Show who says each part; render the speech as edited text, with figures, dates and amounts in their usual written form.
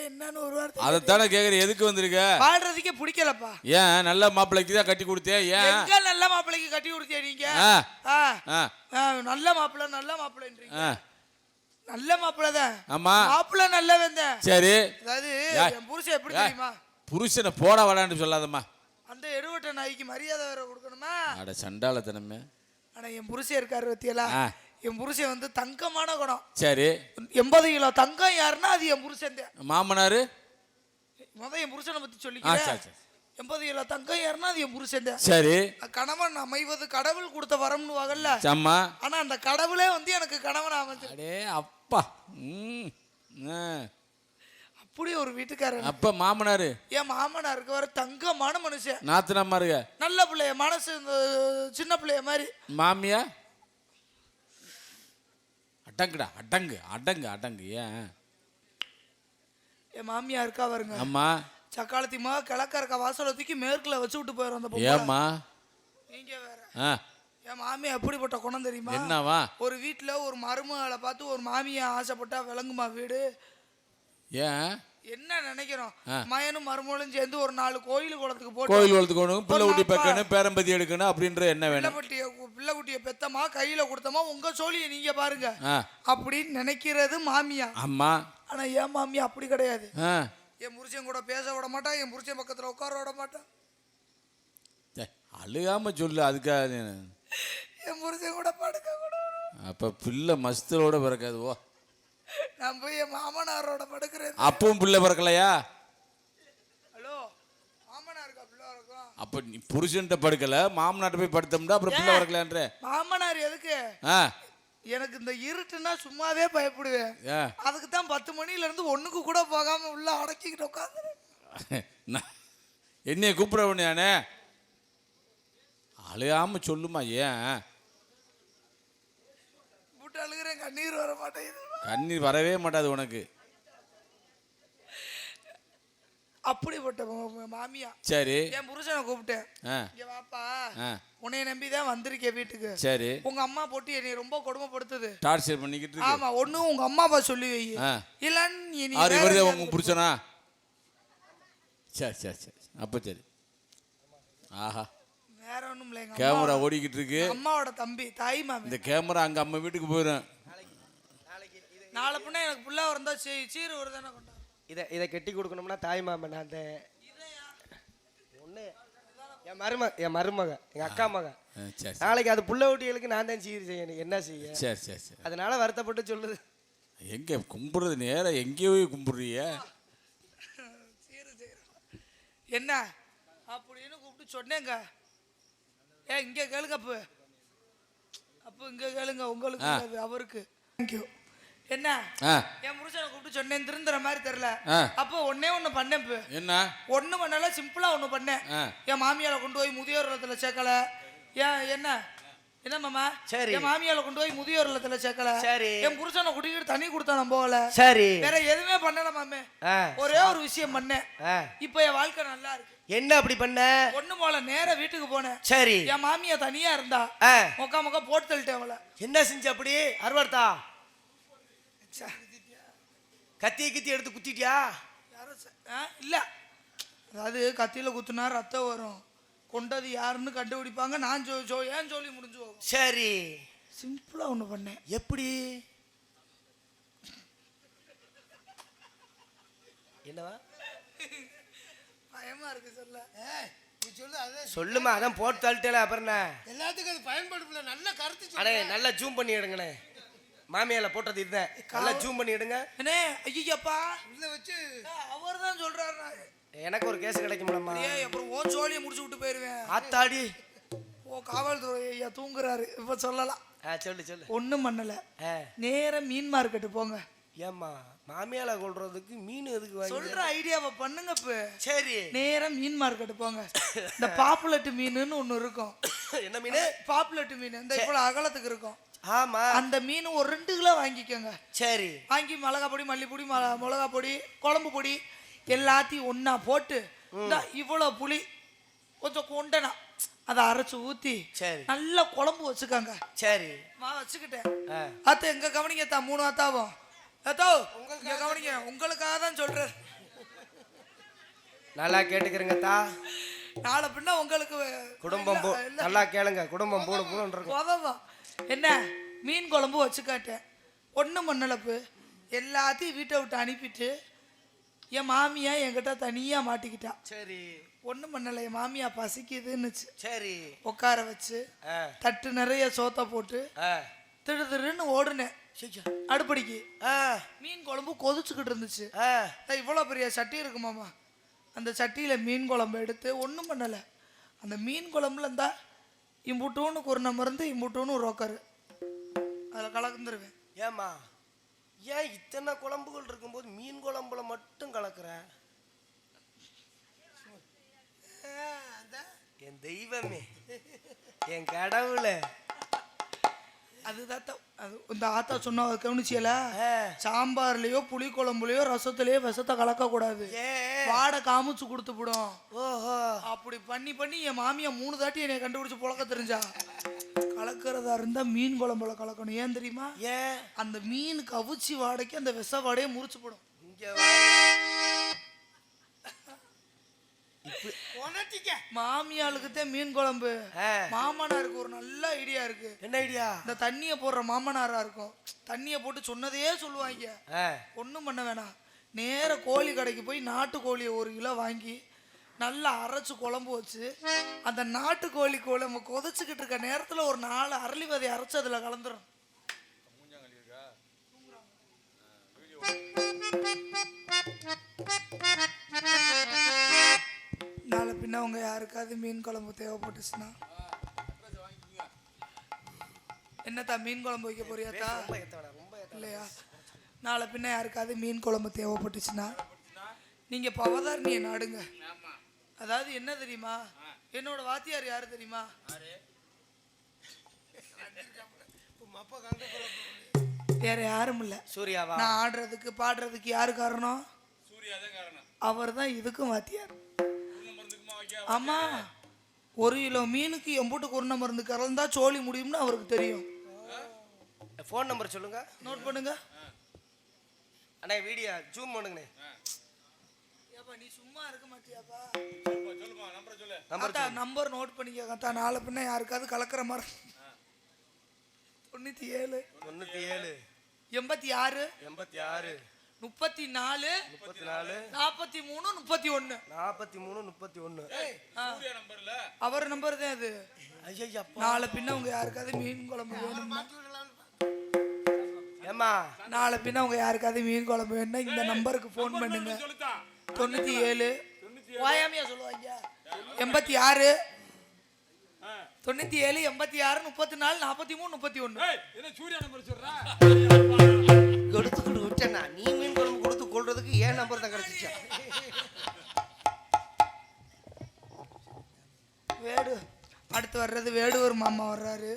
Speaker 1: என்னன்னு ஒரு வார்த்தை
Speaker 2: அதைத்தானே கேக்குறேன். எதுக்கு வந்திருக்க?
Speaker 1: வாழ்றதுக்கே பிடிக்கலப்பா.
Speaker 2: ஏன் நல்ல மாப்பிள்ளைக்கு தான் கட்டி கொடுத்தேன்? ஏன்
Speaker 1: எங்க நல்ல மாப்பிள்ளைக்கு கட்டி கொடுத்தே நீங்க? நல்ல மாப்பிள்ளைன்றீங்க. நல்ல மாப்பிள்ளை தான். ஆமா, மாப்பிள்ளை நல்லவன் தான். சரி, அதாவது என் புருஷன் எப்படி தெரியுமா?
Speaker 2: புருஷனை போட வாடான்னு சொல்லாதம்மா.
Speaker 1: அந்த எடுவட்ட நாய்க்கு மரியாதை வேற கொடுக்கணுமா?
Speaker 2: அட சண்டாளத்தனமே.
Speaker 1: ஆனா என் புருஷன் இருக்காரு பத்தியலா, என் புருஷன் வந்து தங்கமான குணம்.
Speaker 2: சரி,
Speaker 1: 80 கிலோ தங்கம் யாருன்னா அது என் புருஷன் தான்.
Speaker 2: மாமனாரு
Speaker 1: என் புருஷனை பத்தி சொல்லிக்கிறேன். 80 கிலோ தங்கம் யாருன்னா அது என் புருஷன் தான்.
Speaker 2: சரி,
Speaker 1: கணவன் அமைவது கடவுள் கொடுத்த வரம்னு வாங்கல்ல.
Speaker 2: ஆமா,
Speaker 1: ஆனா அந்த கடவுளே வந்து எனக்கு கணவன் அமைஞ்சு.
Speaker 2: அடே அப்பா.
Speaker 1: அப்படி ஒரு வீட்டுக்காரர்.
Speaker 2: அப்ப மாமனாரு?
Speaker 1: என் மாமனாருக்கு வர தங்கமான மனுஷன்.
Speaker 2: நாத்தனாமா இருக்க
Speaker 1: நல்ல பிள்ளைய, மனசு சின்ன பிள்ளைய மாதிரி.
Speaker 2: மாமியா அடங்குடா, அடங்கு அடங்கு அடங்கு. ஏன்
Speaker 1: என் மாமியா இருக்கா வருங்க.
Speaker 2: அம்மா
Speaker 1: சக்காலத்தி மா கிழக்க இருக்க வாசல தூக்கி மேற்குல வச்சு விட்டு போயிடும் அந்த பொண்ணு.
Speaker 2: ஏம்மா
Speaker 1: நீங்க வேற. என் மாமியா எப்படிப்பட்ட குணம் தெரியுமா?
Speaker 2: என்னவா? ஒரு
Speaker 1: வீட்டுல ஒரு மருமகளை பார்த்து ஒரு மாமியா ஆசைப்பட்டா விளங்குமா வீடு?
Speaker 2: ஏன்
Speaker 1: என்ன நினைக்கிறோம்? மயனும் மருமகளும் சேர்ந்து ஒரு 4 கோயில் குளத்துக்கு போட்டு
Speaker 2: கோயில் குளத்துக்கு பிள்ளை குட்டி பெக்கணும், பேரம்பதி எடுக்கணும் அப்படின்ற என்ன வேணும்?
Speaker 1: பிள்ளை குட்டிய பெத்தமா கையில கொடுத்தமா உங்க சோழியை நீங்க பாருங்க அப்படின்னு நினைக்கிறது மாமியா.
Speaker 2: அம்மா,
Speaker 1: ஆனா என் மாமியா அப்படி கிடையாது. என் புருஷன் கூட பேச விட மாட்டான், என் புருஷன் பக்கத்துல உட்கார விட மாட்டான்.
Speaker 2: அழுகாம சொல்லு. அதுக்காக
Speaker 1: என் புருஷன் கூட படுக்க கூட.
Speaker 2: அப்ப பிள்ளை மஸ்தலோட பிறக்காது. ஓ,
Speaker 1: நான் போய் என் மாமனாரோட படுக்கிறேன்.
Speaker 2: அப்பவும் பிள்ளை பிறக்கலையா?
Speaker 1: ஹலோ, மாமனாருக்கா பிள்ளை இருக்கும்?
Speaker 2: அப்ப நீ புருஷன்ட்ட படுக்கல, மாமனார்ட்ட போய் படுத்தோம்னா அப்புறம் பிள்ளை பிறக்கலான்ற.
Speaker 1: மாமனார் எதுக்கு? எனக்கு இந்த இருட்டுன்னா சும்மாவே பயப்படுவேன். அதுக்கு தான் 10 மணில இருந்து 1க்கு கூட போகாம உள்ள அடக்கிக்கிட்டு உட்காந்து.
Speaker 2: என்னைய கூப்பிடவனே அழுகாம சொல்லுமா. ஏன்
Speaker 1: போட்டு அழுகிறேன், கண்ணீர் வர மாட்டேங்குது.
Speaker 2: கண்ணீர் வரவே மாட்டாது உனக்கு.
Speaker 1: அப்படிப்பட்ட மாமியா.
Speaker 2: சரி,
Speaker 1: என் புருஷனை கூப்பிட்டேன். வாப்பா, உன்னைய நம்பிதான் வந்திருக்கேன் வீட்டுக்கு.
Speaker 2: சரி,
Speaker 1: உங்க அம்மா போட்டு என்னை ரொம்ப கொடுமைப்படுத்துது,
Speaker 2: டார்ச்சர் பண்ணிக்கிட்டு.
Speaker 1: ஆமா, ஒண்ணு உங்க அம்மாவை சொல்லி வை, இல்லன்னு
Speaker 2: உங்க புருஷனா? சரி சரி சரி, அப்ப சரி. ஆஹா,
Speaker 1: வேற ஒண்ணும் இல்ல.
Speaker 2: கேமரா ஓடிக்கிட்டு இருக்கு.
Speaker 1: அம்மாவோட தம்பி தாய் மாமன்.
Speaker 2: இந்த கேமரா அங்க அம்மா வீட்டுக்கு போயிடும்.
Speaker 1: நாளை பின்ன எனக்கு புள்ள வரந்தா சீரு வருதானே கொண்டா.
Speaker 3: இதை கட்டி கொடுக்கணும்னா தாய் மாமன் அந்த ஒண்ணு என் மருமக எங்க அக்கா மக. நாளைக்கு அது புள்ள ஊட்டிகளுக்கு நான் தான் சீர் செய்யணும். என்ன செய்ய? சரி சரி சரி, அதனால வருத்தப்பட்டு சொல்லுது.
Speaker 2: எங்க கும்பிடுறது நேரம் எங்கேயோ கும்பிடுறிய?
Speaker 1: என்ன அப்படின்னு கூப்பிட்டு சொன்னேங்க. இங்க கேளுங்க. அப்ப இங்க கேளுங்க. உங்களுக்கு அவருக்கு தேங்க்யூ. என்ன என் புருஷனை கூப்பிட்டு சொன்னேன், திருந்துற மாதிரி தெரியல. அப்போ ஒண்ணு பண்ணேன்.
Speaker 2: என்ன
Speaker 1: ஒண்ணு பண்ணல, சிம்பிளா ஒண்ணு பண்ணேன். என் மாமியால கொண்டு போய் முதியோர் இல்லத்துல சேர்க்கல. என்ன மாமா? என் மாமியால கொண்டு போய் முதியோர் இல்லத்துல சேர்க்கல. என் புருஷனை கூட்டிட்டு தண்ணி கொடுத்தா நம்ம போகல. சரி, வேற எதுவுமே பண்ணல மாமே. ஒரே ஒரு விஷயம் பண்ணேன். இப்ப என் வாழ்க்கை நல்லா இருக்கு.
Speaker 3: என்ன அப்படி பண்ண? ஒண்ணு
Speaker 1: போல நேர வீட்டுக்கு போனேன்.
Speaker 3: சரி,
Speaker 1: என் மாமியா தனியா இருந்தா மொக்கா போட்டு தள்ளிட்டேன் அவளை.
Speaker 3: என்ன செஞ்ச? அப்படி அறுவர்த்தா கத்தி எடுத்து குத்திட்டியா?
Speaker 1: இல்ல, அதாவது கத்தியில குத்துனா ரத்தம் வரும், கொண்டது யாருன்னு கண்டுபிடிப்பாங்க. நான் ஏன் சொல்லி முடிஞ்சு போகும்.
Speaker 3: சரி,
Speaker 1: சிம்பிளா ஒண்ணு பண்ணேன்.
Speaker 3: எப்படி? என்னவா?
Speaker 1: பயமா இருக்கு சொல்ல.
Speaker 3: சொல்லுமா, அதான் போட்டு தள்ளிட்டல. அப்புறம்
Speaker 1: எல்லாத்துக்கும் அது பயன்படுத்தல. நல்ல கருத்து.
Speaker 3: அடே, நல்லா ஜூம் பண்ணி எடுங்கண்ணே. மாமியால போட்டது இதுதான். நல்லா ஜூம் பண்ணி எடுங்க.
Speaker 1: அண்ணே, ஐயப்பா உள்ள வச்சு அவர்தான் சொல்றாரு.
Speaker 3: எனக்கு ஒரு கேஸ் கிடைக்கும்லம்மா.
Speaker 1: அப்புறம் ஓ சோழியை முடிச்சு விட்டு போயிருவேன்.
Speaker 3: ஆத்தாடி,
Speaker 1: ஓ காவல்துறை ஐயா தூங்குறாரு. இப்ப சொல்லலாம்.
Speaker 3: சொல்லு.
Speaker 1: ஒண்ணும் பண்ணல, நேரா மீன் மார்க்கெட்டு போங்க.
Speaker 3: ஏம்மா, மாமியால கொள்றதுக்கு மீன் எதுக்கு வாங்கி?
Speaker 1: சொல்ற ஐடியாவை பண்ணுங்க.
Speaker 3: சரி,
Speaker 1: நேரா மீன் மார்க்கெட்டு போங்க. இந்த பாப்புலெட் மீனுன்னு ஒண்ணு இருக்கும்.
Speaker 3: என்ன மீன்?
Speaker 1: பாப்புலெட் மீன். இந்த இவ்வளவு அகலத்துக்கு இருக்கும்.
Speaker 3: ஆமா,
Speaker 1: அந்த மீன் ஒரு 2 கிலோ வாங்கிக்கோங்க.
Speaker 3: சரி,
Speaker 1: வாங்கி மிளகா பொடி, மல்லிப்பொடி, மிளகா பொடி, குழம்பு பொடி எல்லாத்தையும் ஒன்னா போட்டு இவ்வளவு புளி கொஞ்சம் கொண்டனா அதை அரைச்சு ஊத்தி நல்ல குழம்பு வச்சுக்காங்க. சரி, வச்சுக்கிட்டேன். அத்த எங்க கவனிங்க, 3 அத்தாவும். அத்தோ இங்க கவனிங்க, உங்களுக்காக தான் சொல்றேன்.
Speaker 3: நல்லா கேட்டுக்கிறேங்க தா.
Speaker 1: நாளை பின்ன உங்களுக்கு
Speaker 3: குடும்பம் நல்லா கேளுங்க. குடும்பம் போடு போடுன்னு
Speaker 1: உதவும். என்ன மீன் குழம்பு வச்சு காட்டேன். ஒன்றும் பண்ணலப்பு. எல்லாத்தையும் வீட்டை விட்டு அனுப்பிட்டு என் மாமியா என்கிட்ட தனியா மாட்டிக்கிட்டா.
Speaker 3: சரி.
Speaker 1: ஒன்றும் பண்ணல. என் மாமியா பசிக்குதுன்னுச்சு.
Speaker 3: சரி.
Speaker 1: உட்கார வச்சு தட்டு நிறைய சோத்தை போட்டு திரு திருன்னு ஓடுனேன் அடுப்படிக்கு. மீன் குழம்பு கொதிச்சுக்கிட்டு இருந்துச்சு. இவ்வளோ பெரிய சட்டி இருக்கு மாமா. அந்த சட்டியில் மீன் குழம்பு எடுத்து ஒன்றும் பண்ணலை. அந்த மீன் குழம்புல இருந்தா இம்புட்டோன்னு குருணை மருந்து இம்புட்டோன்னு ரோக்கரு அதில் கலந்துருவேன்.
Speaker 3: ஏம்மா ஏன் இத்தனை குழம்புகள் இருக்கும்போது மீன் குழம்புல மட்டும் கலக்குற? என் தெய்வமே, என் கடவுள.
Speaker 1: அதுதான் இந்த ஆத்தா சொன்ன கவனிச்சியல. சாம்பார்லயோ புளி குழம்புலயோ ரசத்துலயோ விஷத்தை கலக்க கூடாது. வாடை காமிச்சு கொடுத்து விடும். ஓஹோ. அப்படி பண்ணி பண்ணி என் மாமியா 3 தாட்டி என்னை கண்டுபிடிச்சு புழக்க தெரிஞ்சா. கலக்கிறதா இருந்தா மீன் குழம்புல கலக்கணும். ஏன் தெரியுமா? ஏன்? அந்த மீன் கவுச்சி வாடைக்கு அந்த விஷ வாடையை முறிச்சு போடும். மாமியாளுக்கு தான் மீன் குழம்பு. மாமனாருக்கு ஒரு நல்ல ஐடியா இருக்கு. என்ன ஐடியா? இந்த தண்ணிய போடுற மாமனாரா இருக்கும். தண்ணிய போட்டு சொன்னதையே சொல்லுவாங்க. ஒன்றும் பண்ண வேணாம். நேர கோழி கடைக்கு போய் நாட்டு கோழியை 1 கிலோ வாங்கி நல்லா அரைச்சு குழம்பு வச்சு அந்த நாட்டு கோழி குழம்பு கொதிச்சுக்கிட்டு இருக்க நேரத்தில் ஒரு 4 அரளி விதை அரைச்சு அதில் கலந்துரும். நாளை பின்ன உங்க யாருக்காவது மீன் குழம்பு தேவைப்பட்டுச்சுன்னா என்னத்தா மீன் குழம்பு வைக்க போறியாத்தா? இல்லையா? நாளை பின்ன யாருக்காவது மீன் குழம்பு தேவைப்பட்டுச்சுன்னா நீங்க பவதாரணியை நாடுங்க. அதாவது என்ன தெரியுமா? என்னோட வாத்தியார் யாரு தெரியுமா? வேற யாரும் இல்ல. சூர்யாவா? நான் ஆடுறதுக்கு பாடுறதுக்கு யாரு காரணம்? அவர் தான் இதுக்கும் வாத்தியார். ஆமா. 1 கிலோ மீனுக்கு எம்பூட்டு குருணை மருந்து கலந்தா சோழி முடியும்னு அவருக்கு தெரியும்.
Speaker 3: ஃபோன் நம்பர் சொல்லுங்க.
Speaker 1: நோட் பண்ணுங்க.
Speaker 3: அண்ணே வீடியோ ஜூம் பண்ணுங்கண்ணே.
Speaker 1: ஏப்பா நீ சும்மா இருக்க மாட்டியாப்பா? சொல்லுமா நம்பர் சொல்லு. நம்பர் நோட் பண்ணிக்கங்க. நாளை பின்ன யாருக்காவது கலக்கிற மாதிரி 97
Speaker 3: 96
Speaker 1: 84
Speaker 3: 84
Speaker 1: 34 43 31 அவர் நம்பர் தான் அது. நாளை பின்ன உங்க யாருக்காவது மீன் குழம்பு வேணும்னா நாளை பின்ன உங்க யாருக்காவது மீன் குழம்பு வேணும்னா இந்த நம்பருக்கு ஃபோன் பண்ணுங்க. 97 ஓயாமையா சொல்லுவாங்க 86 97 86 34 43 31
Speaker 3: கொடுத்துக்கிட்டு விட்டேன்னா நீ மீன் குழம்பு கொடுத்து கொள்றதுக்கு ஏன் நம்பர் தான் கிடைச்சிச்சா?
Speaker 1: அடுத்து வர்றது வேடுவர் மாமா வர்றாரு.